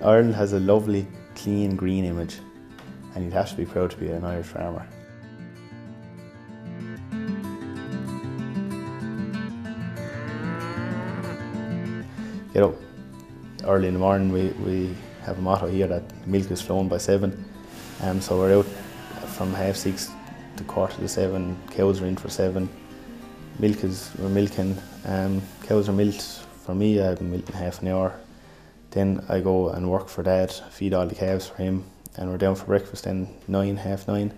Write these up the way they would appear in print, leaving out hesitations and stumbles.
Ireland has a lovely, clean, green image, and you'd have to be proud to be an Irish farmer. Get up early in the morning. We have a motto here that milk is flown by 7. So we're out from 6:30 to 7:15. Cows are in for 7. We're milking. Cows are milked for me. I've been milking half an hour. Then I go and work for Dad, feed all the calves for him, and we're down for breakfast then 9, half 9.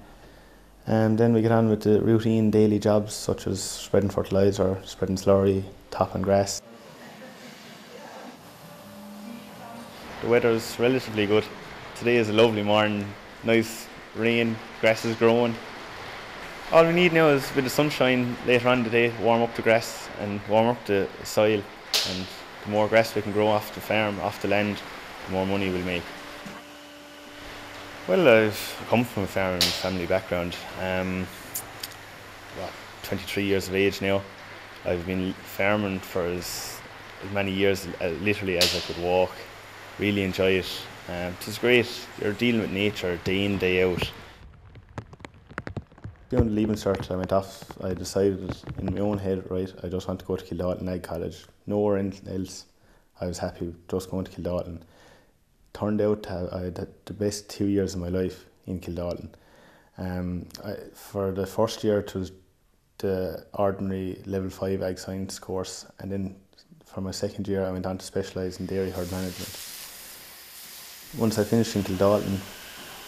And then we get on with the routine daily jobs such as spreading fertiliser, spreading slurry, topping grass. The weather's relatively good. Today is a lovely morning, nice rain, grass is growing. All we need now is a bit of sunshine later on in the day, warm up the grass and warm up the soil, and the more grass we can grow off the farm, off the land, the more money we'll make. Well, I've come from a farming family background. 23 years of age now. I've been farming for as many years, literally as I could walk. Really enjoy it. It's great. You're dealing with nature day in, day out. During the Leaving Cert I went off, I decided in my own head, right, I just want to go to Kildalton Ag College. Nowhere else. I was happy just going to Kildalton. Turned out I had the best 2 years of my life in Kildalton. For the first year it was the ordinary level 5 Ag Science course, and then for my second year I went on to specialise in dairy herd management. Once I finished in Kildalton,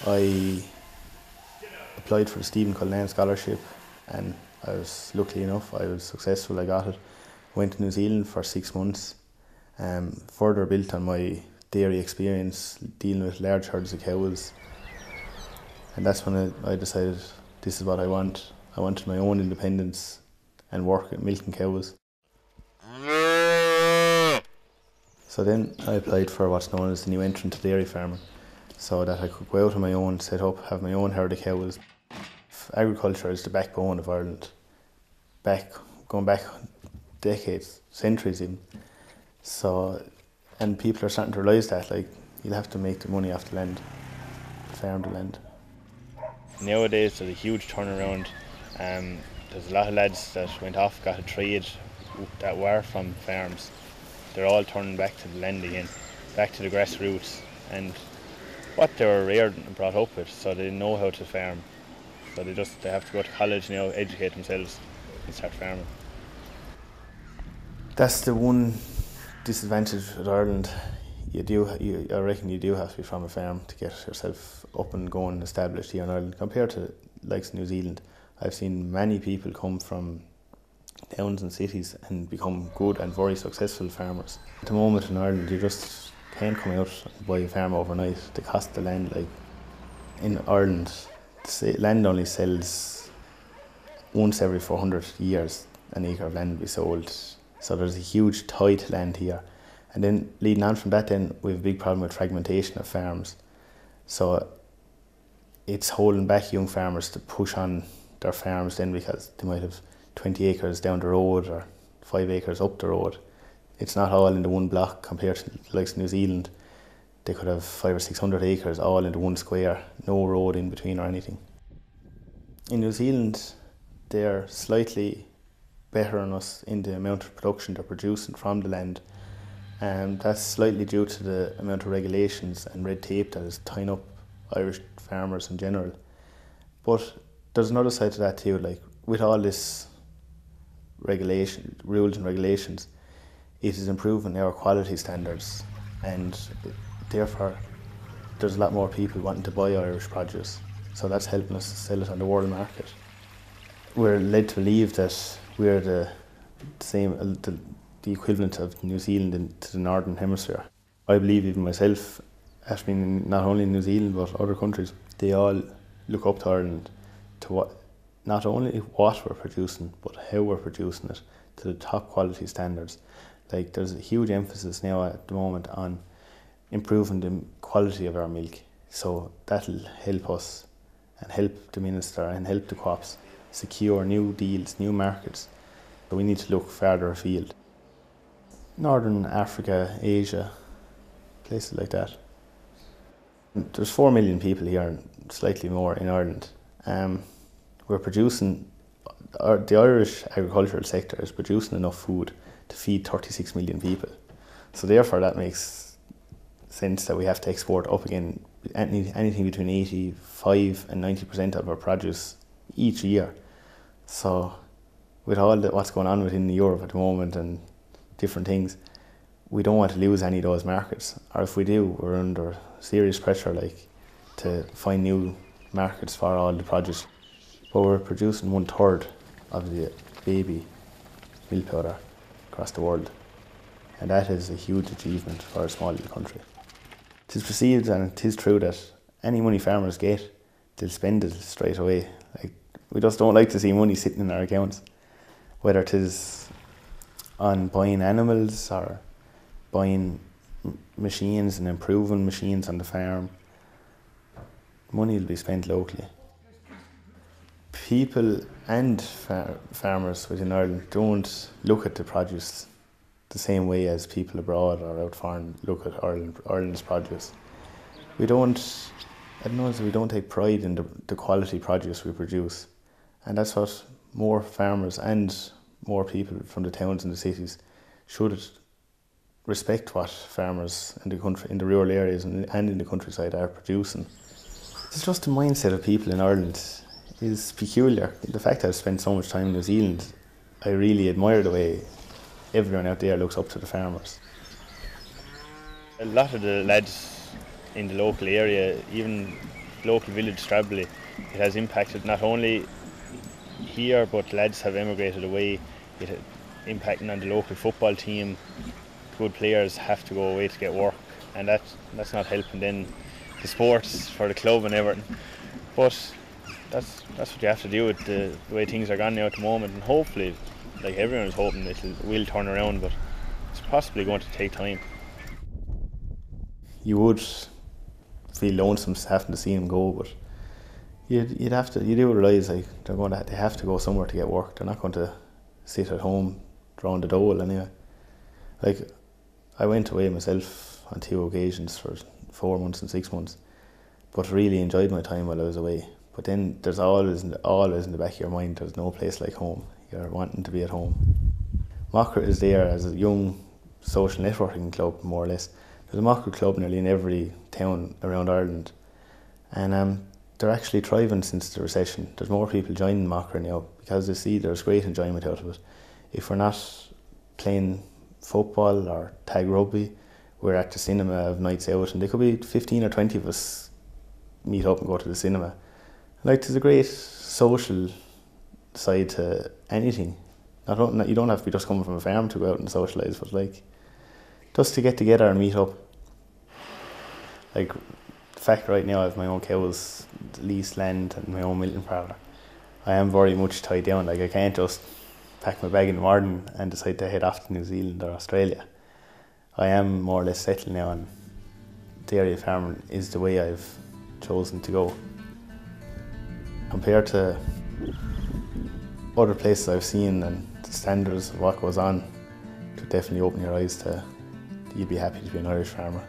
I applied for the Stephen Cullinane scholarship, and I was lucky enough, I was successful, I got it. Went to New Zealand for 6 months, further built on my dairy experience, dealing with large herds of cows. And that's when I decided this is what I want. I wanted my own independence and work at milking cows. So then I applied for what's known as the new entrant to dairy farming, so that I could go out on my own, set up, have my own herd of cows. Agriculture is the backbone of Ireland, going back decades, centuries even. So, and people are starting to realise that, like, you'll have to make the money off the land, farm the land. Nowadays there's a huge turnaround. There's a lot of lads that went off, got a trade that were from farms. They're all turning back to the land again, back to the grassroots and what they were reared and brought up with, so they know how to farm. So they have to go to college now, educate themselves and start farming. That's the one disadvantage with Ireland. I reckon you do have to be from a farm to get yourself up and going and established here in Ireland. Compared to like New Zealand, I've seen many people come from towns and cities and become good and very successful farmers. At the moment in Ireland, you just can't come out and buy a farm overnight. The cost of the land, like in Ireland, land only sells once every 400 years. An acre of land will be sold. So there's a huge tie to land here. And then leading on from that, then we have a big problem with fragmentation of farms. So it's holding back young farmers to push on their farms then, because they might have 20 acres down the road or 5 acres up the road. It's not all into one block compared to like New Zealand. They could have 500 or 600 acres all into one square, no road in between or anything. In New Zealand, they're slightly better than us in the amount of production they're producing from the land. And that's slightly due to the amount of regulations and red tape that is tying up Irish farmers in general. But there's another side to that too, like with all this rules and regulations, it is improving our quality standards, and therefore there's a lot more people wanting to buy Irish produce, so that's helping us sell it on the world market. We're led to believe that we're the equivalent of New Zealand to the Northern Hemisphere. I believe even myself, after being not only in New Zealand but other countries, they all look up to Ireland, to not only what we're producing but how we're producing it, to the top quality standards. Like, there's a huge emphasis now at the moment on improving the quality of our milk, so that'll help us and help the minister and help the co-ops secure new deals, new markets. But we need to look further afield. Northern Africa, Asia, places like that. There's 4 million people here and slightly more in Ireland. We're producing, the Irish agricultural sector is producing enough food to feed 36 million people. So therefore that makes sense that we have to export up again anything between 85 and 90% of our produce each year. So with all what's going on within Europe at the moment and different things, we don't want to lose any of those markets. Or if we do, we're under serious pressure to find new markets for all the produce. But we're producing 1/3 of the baby milk powder across the world. And that is a huge achievement for a small little country. It is perceived and it is true that any money farmers get, they'll spend it straight away. We just don't like to see money sitting in our accounts, whether it is on buying animals or buying machines and improving machines on the farm. Money will be spent locally. People and farmers within Ireland don't look at the produce the same way as people abroad or out foreign look at Ireland's produce. We don't take pride in the quality produce we produce. And that's what more farmers and more people from the towns and the cities should respect, what farmers in the country, in the rural areas and in the countryside are producing. It's just the mindset of people in Ireland is peculiar. The fact that I've spent so much time in New Zealand, I really admire the way everyone out there looks up to the farmers. A lot of the lads in the local area, even local village Stradbally, it has impacted not only here, but lads have emigrated away. It impacting on the local football team. Good players have to go away to get work, and that's not helping then the sports for the club and everything. But that's what you have to do with the way things are gone now at the moment, and hopefully, like everyone is hoping, it will turn around, but it's possibly going to take time. You would feel lonesome having to see them go, but you do realise they have to go somewhere to get work. They're not going to sit at home drawing the dole anyway. I went away myself on 2 occasions for 4 months and 6 months, but really enjoyed my time while I was away. But then there's always in the back of your mind, there's no place like home. You're wanting to be at home. Macra is there as a young social networking club, more or less. There's a Macra club nearly in every town around Ireland, and they're actually thriving since the recession. There's more people joining Macra now because they see there's great enjoyment out of it. If we're not playing football or tag rugby, we're at the cinema of nights out, and there could be 15 or 20 of us meet up and go to the cinema. There's a great social side to anything. You don't have to be just coming from a farm to go out and socialise, but just to get together and meet up. The fact right now I have my own cows, leased land and my own milking parlour. I am very much tied down. I can't just pack my bag in the morning and decide to head off to New Zealand or Australia. I am more or less settled now, and dairy farming is the way I've chosen to go. Compared to other places I've seen and the standards of what goes on, to definitely open your eyes to, you'd be happy to be an Irish farmer.